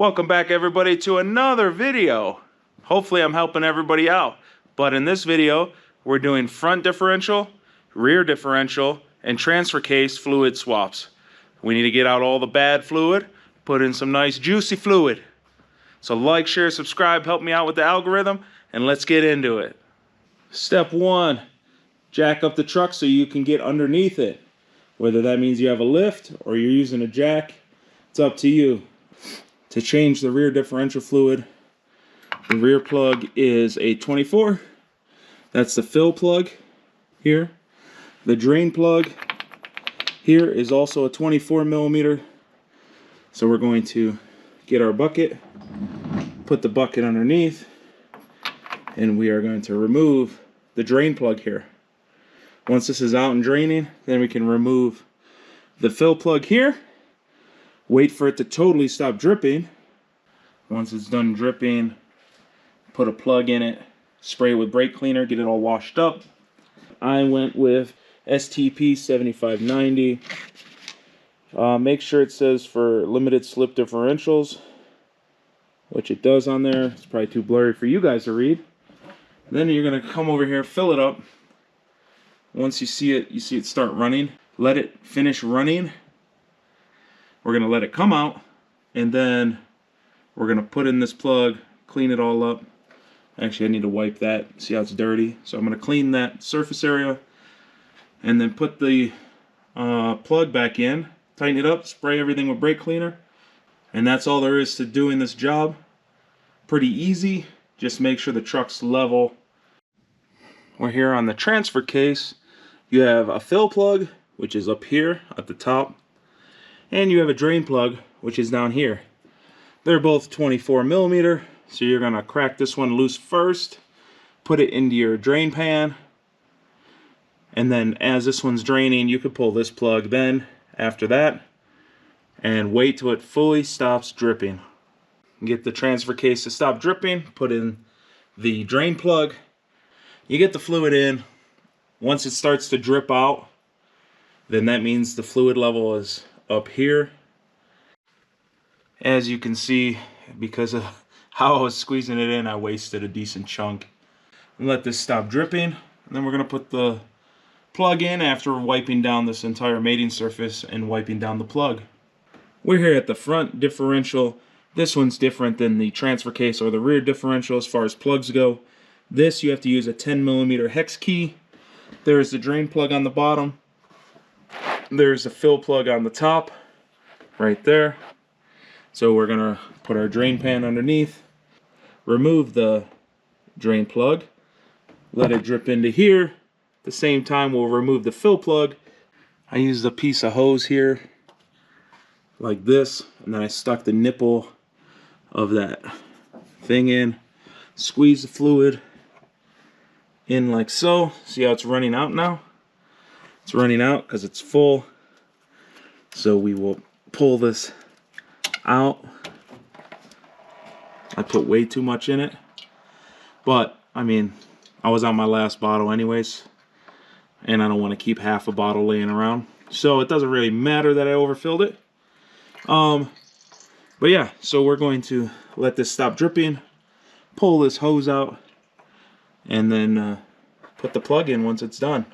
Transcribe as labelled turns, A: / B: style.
A: Welcome back everybody to another video. Hopefully I'm helping everybody out. But in this video, we're doing front differential, rear differential, and transfer case fluid swaps. We need to get out all the bad fluid, put in some nice juicy fluid. So like, share, subscribe, help me out with the algorithm, and let's get into it. Step 1, jack up the truck so you can get underneath it. Whether that means you have a lift or you're using a jack, it's up to you. To change the rear differential fluid, the rear plug is a 24. That's the fill plug here. The drain plug here is also a 24 millimeter. So we're going to get our bucket, put the bucket underneath, and we are going to remove the drain plug here. Once this is out and draining, then we can remove the fill plug here. Wait for it to totally stop dripping. Once it's done dripping, put a plug in it, spray it with brake cleaner, get it all washed up. I went with STP 7590. Make sure it says for limited slip differentials, which it does on there. It's probably too blurry for you guys to read. Then you're gonna come over here, fill it up. Once you see it start running, let it finish running. We're gonna let it come out, and then we're gonna put in this plug, clean it all up. Actually, I need to wipe that, see how it's dirty. So I'm gonna clean that surface area, and then put the plug back in, tighten it up, spray everything with brake cleaner, and that's all there is to doing this job. Pretty easy, just make sure the truck's level. We're here on the transfer case. You have a fill plug, which is up here at the top, and you have a drain plug, which is down here. They're both 24 millimeter, so you're gonna crack this one loose first, put it into your drain pan, and then as this one's draining, you could pull this plug then after that, and wait till it fully stops dripping. Get the transfer case to stop dripping, put in the drain plug, you get the fluid in. Once it starts to drip out, then that means the fluid level is up here. As you can see, because of how I was squeezing it in, I wasted a decent chunk. And let this stop dripping, and then we're gonna put the plug in after wiping down this entire mating surface and wiping down the plug. We're here at the front differential. This one's different than the transfer case or the rear differential as far as plugs go. This, you have to use a 10 millimeter hex key. There's the drain plug on the bottom. There's a fill plug on the top, right there. So we're gonna put our drain pan underneath, remove the drain plug, let it drip into here. At the same time, we'll remove the fill plug. I used a piece of hose here, like this, and then I stuck the nipple of that thing in, squeeze the fluid in like so. See how it's running out now? It's running out because it's full. So we will pull this out. I put way too much in it, but I mean, I was on my last bottle anyways, and I don't want to keep half a bottle laying around, so it doesn't really matter that I overfilled it. But yeah, so we're going to let this stop dripping, pull this hose out, and then put the plug in once it's done.